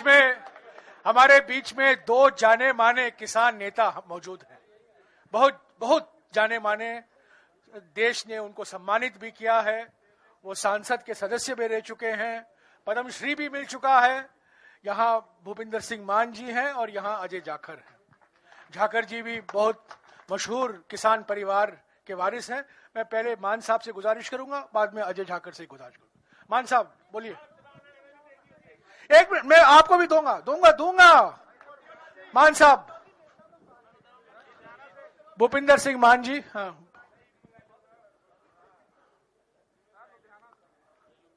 में हमारे बीच में दो जाने माने किसान नेता मौजूद हैं। बहुत बहुत जाने माने, देश ने उनको सम्मानित भी किया है। वो सांसद के सदस्य भी रह चुके हैं, पद्मश्री भी मिल चुका है। यहाँ भूपिंदर सिंह मान जी हैं और यहाँ अजय जाखर हैं। जाखर जी भी बहुत मशहूर किसान परिवार के वारिस हैं। मैं पहले मान साहब से गुजारिश करूंगा, बाद में अजय जाखर से गुजारिश करूंगा। मान साहब बोलिए। एक मिनट, मैं आपको भी दूंगा। मान साहब, भूपिंदर सिंह मान जी। हाँ,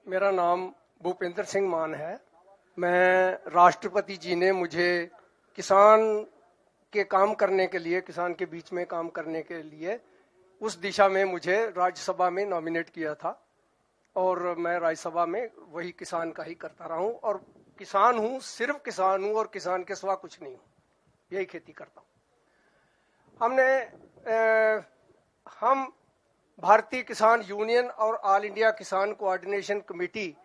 मेरा नाम भूपिंदर सिंह मान है। मैं राष्ट्रपति जी ने मुझे किसान के काम करने के लिए, किसान के बीच में काम करने के लिए उस दिशा में मुझे राज्यसभा में नॉमिनेट किया था और मैं राज्यसभा में वही किसान का ही करता रहा हूं और किसान हूं, सिर्फ किसान हूं और किसान के सिवा कुछ नहीं हूं, यही खेती करता हूं। हम भारतीय किसान यूनियन और ऑल इंडिया किसान कोऑर्डिनेशन कमेटी,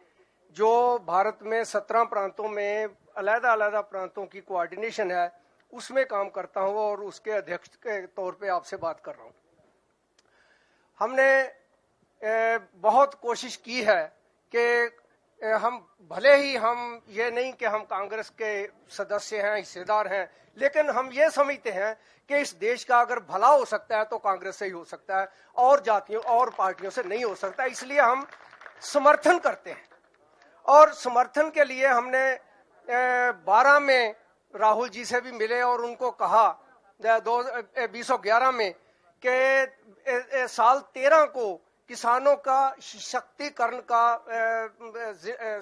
जो भारत में 17 प्रांतों में अलग-अलग प्रांतों की कोऑर्डिनेशन है, उसमें काम करता हूं और उसके अध्यक्ष के तौर पे आपसे बात कर रहा हूं। हमने बहुत कोशिश की है कि हम भले ही हम ये नहीं कि हम कांग्रेस के सदस्य हैं, हिस्सेदार हैं, लेकिन हम ये समझते हैं कि इस देश का अगर भला हो सकता है तो कांग्रेस से ही हो सकता है और जातियों और पार्टियों से नहीं हो सकता। इसलिए हम समर्थन करते हैं और समर्थन के लिए हमने 12 में राहुल जी से भी मिले और उनको कहा 2011 में कि साल 13 को किसानों का सशक्तिकरण का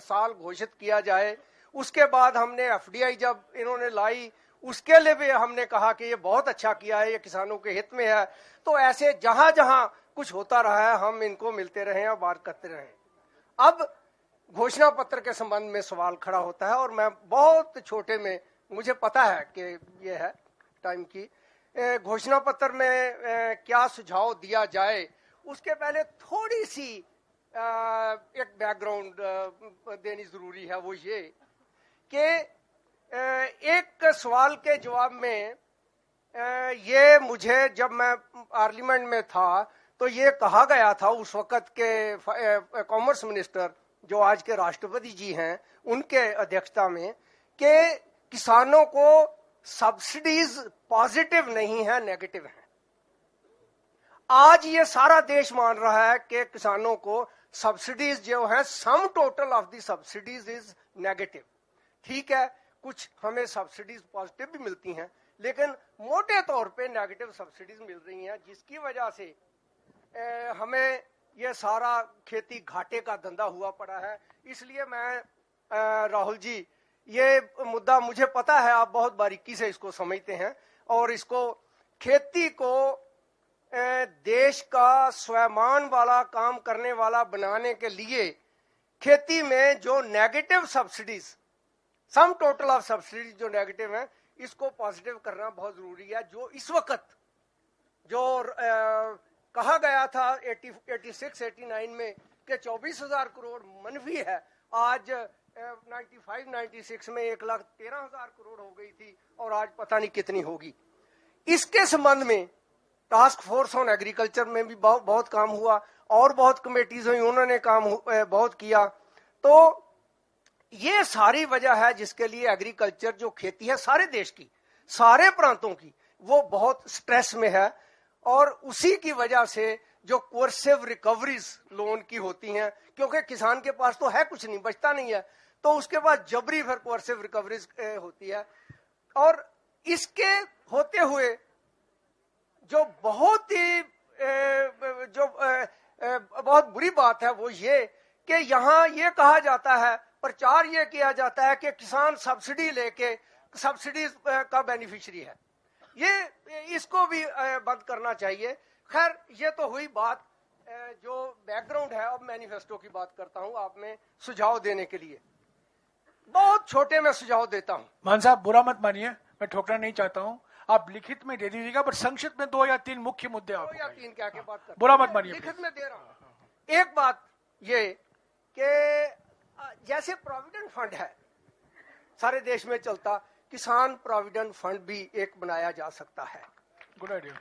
साल घोषित किया जाए। उसके बाद हमने एफडीआई जब इन्होंने लाई, उसके लिए भी हमने कहा कि ये बहुत अच्छा किया है, ये किसानों के हित में है। तो ऐसे जहां जहां कुछ होता रहा है हम इनको मिलते रहे और बात करते रहे। अब घोषणा पत्र के संबंध में सवाल खड़ा होता है और मैं बहुत छोटे में, मुझे पता है कि ये है टाइम की, घोषणा पत्र में क्या सुझाव दिया जाए उसके पहले थोड़ी सी एक बैकग्राउंड देनी जरूरी है। वो ये कि एक सवाल के जवाब में ये मुझे, जब मैं पार्लियामेंट में था तो ये कहा गया था उस वक्त के कॉमर्स मिनिस्टर, जो आज के राष्ट्रपति जी हैं, उनके अध्यक्षता में, कि किसानों को सब्सिडीज पॉजिटिव नहीं है, नेगेटिव है। आज ये सारा देश मान रहा है कि किसानों को सब्सिडीज जो है, sum total of the subsidies is negative. ठीक है, कुछ हमें सब्सिडीज पॉजिटिव भी मिलती हैं, लेकिन मोटे तौर पे नेगेटिव सब्सिडीज मिल रही हैं, जिसकी वजह से हमें ये सारा खेती घाटे का धंधा हुआ पड़ा है। इसलिए मैं राहुल जी, ये मुद्दा मुझे पता है आप बहुत बारीकी से इसको समझते हैं और इसको, खेती को देश का स्वाभिमान वाला काम करने वाला बनाने के लिए खेती में जो negative subsidies, sum total of subsidies जो नेगेटिव है, इसको पॉजिटिव करना बहुत जरूरी है। जो इस वक्त जो कहा गया था 86-89 में कि 24,000 करोड़ मनफी है, आज 95-96 में 1,13,000 करोड़ हो गई थी और आज पता नहीं कितनी होगी। इसके संबंध में टास्क फोर्स ऑन एग्रीकल्चर में भी बहुत काम हुआ और बहुत कमेटीज हुई, उन्होंने काम बहुत किया। तो ये सारी वजह है जिसके लिए एग्रीकल्चर, जो खेती है सारे देश की, सारे प्रांतों की, वो बहुत स्ट्रेस में है। और उसी की वजह से जो कोर्सिव रिकवरीज लोन की होती हैं, क्योंकि किसान के पास तो है कुछ नहीं, बचता नहीं है, तो उसके बाद जबरी फिर कोर्सिव रिकवरीज होती है। और इसके होते हुए जो बहुत ही बहुत बुरी बात है वो ये कि यहाँ ये कहा जाता है, प्रचार ये किया जाता है कि किसान सब्सिडी लेके सब्सिडी का बेनिफिशियरी है। ये इसको भी बंद करना चाहिए। खैर, ये तो हुई बात जो बैकग्राउंड है। अब मैनिफेस्टो की बात करता हूँ आप में सुझाव देने के लिए। बहुत छोटे में सुझाव देता हूँ। मान साहब बुरा मत मानिए, मैं ठोकना नहीं चाहता हूँ, आप लिखित में दे दीजिएगा, पर संक्षिप्त में 2 या 3 मुख्य मुद्दे। 2 या 3 क्या के बात करते, बुरा मत मानिए, लिखित में दे रहा हूँ। एक बात ये कि जैसे प्रोविडेंट फंड है, सारे देश में चलता, किसान प्रोविडेंट फंड भी एक बनाया जा सकता है। गुड आइडिया,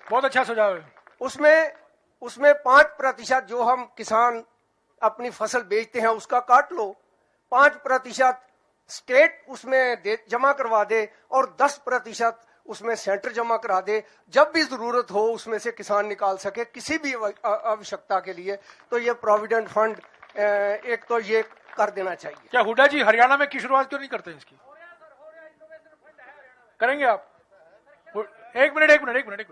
बहुत अच्छा सुझाव है। उसमें 5% जो हम किसान अपनी फसल बेचते हैं उसका काट लो, 5% स्टेट उसमें जमा करवा दे और 10% उसमें सेंटर जमा करा दे। जब भी जरूरत हो उसमें से किसान निकाल सके किसी भी आवश्यकता के लिए, तो ये प्रोविडेंट फंड एक तो ये कर देना चाहिए। क्या हुड्डा जी हरियाणा में की शुरुआत क्यों नहीं करते इसकी? करेंगे आप? एक मिनट।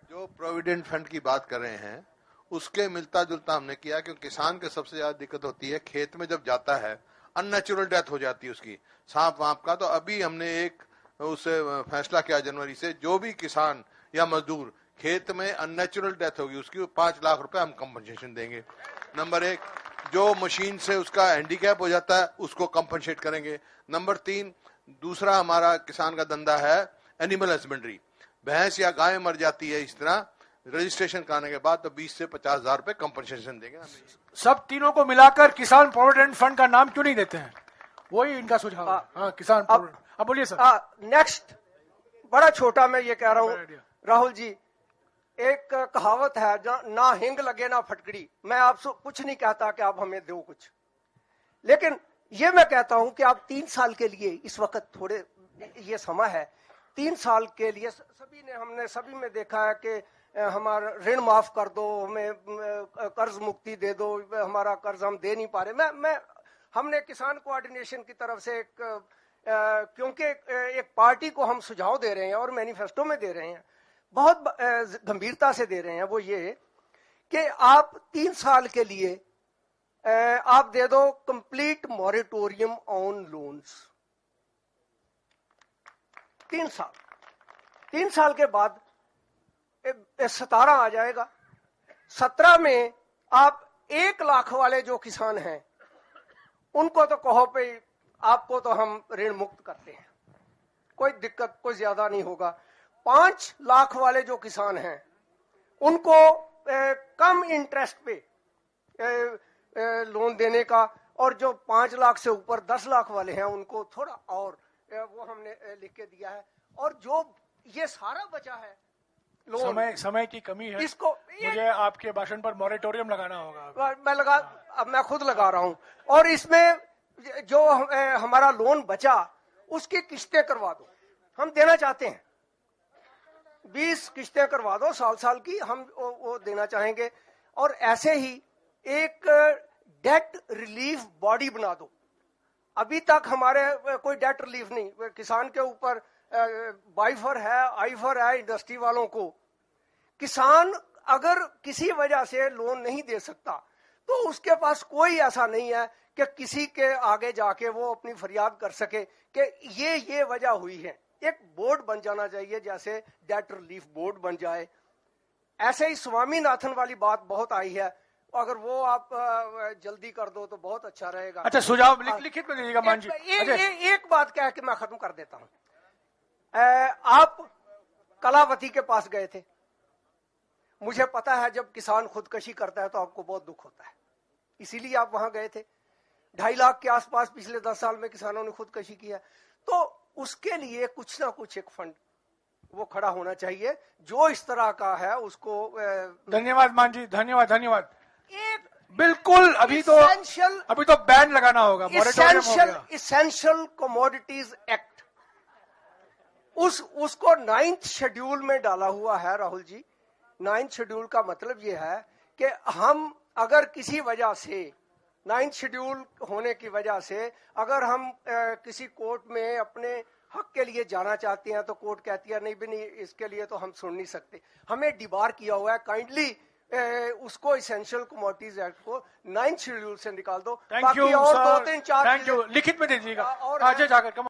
जो प्रोविडेंट फंड की बात कर रहे हैं उसके मिलता जुलता हमने किया, क्योंकि किसान के सबसे ज्यादा दिक्कत होती है खेत में जब जाता है अननेचुरल डेथ हो जाती है उसकी, सांप वाप का। तो अभी हमने एक उसे फैसला किया जनवरी से, जो भी किसान या मजदूर खेत में अननेचुरल डेथ होगी उसकी 5 लाख रुपए हम कंपनसेशन देंगे। नंबर 1, जो मशीन से उसका हैंडीकैप हो जाता है उसको कंपनसेट करेंगे। नंबर 3, दूसरा हमारा किसान का धंधा है एनिमल हस्बेंड्री, भैंस या गाय मर जाती है इस तरह रजिस्ट्रेशन कराने के बाद तो 20 से 50 हजार रुपए कंपनसेशन देंगे। सब तीनों को मिलाकर किसान प्रोविडेंट फंड का नाम क्यों नहीं देते हैं? वही इनका सुझाव है। हाँ, किसान प्रोविडेंट। अब बोलिए सर। नेक्स्ट बड़ा छोटा मैं ये कह रहा हूँ राहुल जी, एक कहावत है, ना हिंग लगे ना फटकड़ी। मैं आपसे कुछ नहीं कहता कि आप हमें दो कुछ, लेकिन ये मैं कहता हूं कि आप 3 साल के लिए, इस वक्त थोड़े ये समय है, 3 साल के लिए हमने सभी में देखा है कि हमारा ऋण माफ कर दो, हमें कर्ज मुक्ति दे दो, हमारा कर्ज हम दे नहीं पा रहे। हमने किसान कोऑर्डिनेशन की तरफ से क्योंकि एक पार्टी को हम सुझाव दे रहे हैं और मैनिफेस्टो में दे रहे हैं, बहुत गंभीरता से दे रहे हैं, वो ये कि आप 3 साल के लिए आप दे दो कंप्लीट मॉरेटोरियम ऑन लोन्स। 3 साल के बाद 17 आ जाएगा। 17 में आप 1 लाख वाले जो किसान हैं उनको तो कहो पे आपको तो हम ऋण मुक्त करते हैं, कोई दिक्कत कोई ज्यादा नहीं होगा। 5 लाख वाले जो किसान हैं उनको कम इंटरेस्ट पे लोन देने का, और जो 5 लाख से ऊपर 10 लाख वाले हैं उनको थोड़ा और वो हमने लिख के दिया है। और जो ये सारा बचा है लोन, समय की कमी है, इसको मुझे आपके भाषण पर मॉरेटोरियम लगाना होगा। अब मैं खुद लगा रहा हूं, और इसमें जो हमारा लोन बचा उसकी किस्तें करवा दो, हम देना चाहते हैं। 20 किस्तें करवा दो साल की, हम वो देना चाहेंगे। और ऐसे ही एक डेट रिलीफ बॉडी बना दो। अभी तक हमारे कोई डेट रिलीफ नहीं, किसान के ऊपर बाइफर है, आईफर है इंडस्ट्री वालों को। किसान अगर किसी वजह से लोन नहीं दे सकता तो उसके पास कोई ऐसा नहीं है कि किसी के आगे जाके वो अपनी फरियाद कर सके कि ये वजह हुई है। एक बोर्ड बन जाना चाहिए, जैसे डेट रिलीफ बोर्ड बन जाए। ऐसे ही स्वामीनाथन वाली बात बहुत आई है, अगर वो आप जल्दी कर दो तो बहुत अच्छा रहेगा। अच्छा, सुझाव लिखित में दीजिएगा मान जी। एक बात कह के मैं खत्म कर देता हूं। आप कलावती के पास गए थे, मुझे पता है जब किसान खुदकशी करता है तो आपको बहुत दुख होता है, इसीलिए आप वहां गए थे। 2.5 लाख के आसपास पिछले 10 साल में किसानों ने खुदकशी किया, तो उसके लिए कुछ ना कुछ एक फंड वो खड़ा होना चाहिए जो इस तरह का है उसको। धन्यवाद मान जी, धन्यवाद। एक बिल्कुल अभी तो बैन लगाना होगा, इसेंशियल कमोडिटीज एक्ट, उसको 9th शेड्यूल में डाला हुआ है राहुल जी। 9th शेड्यूल का मतलब ये है कि हम अगर किसी वजह से 9th शेड्यूल होने की वजह से अगर हम किसी कोर्ट में अपने हक के लिए जाना चाहते हैं तो कोर्ट कहती है नहीं भी नहीं, इसके लिए तो हम सुन नहीं सकते, हमें डिबार किया हुआ है, काइंडली उसको इसेंशियल कमोडिटीज एक्ट को 9th शेड्यूल से निकाल दो। थैंक यू, और 2-3-4 लिखित में दीजिएगा और आगे जाकर।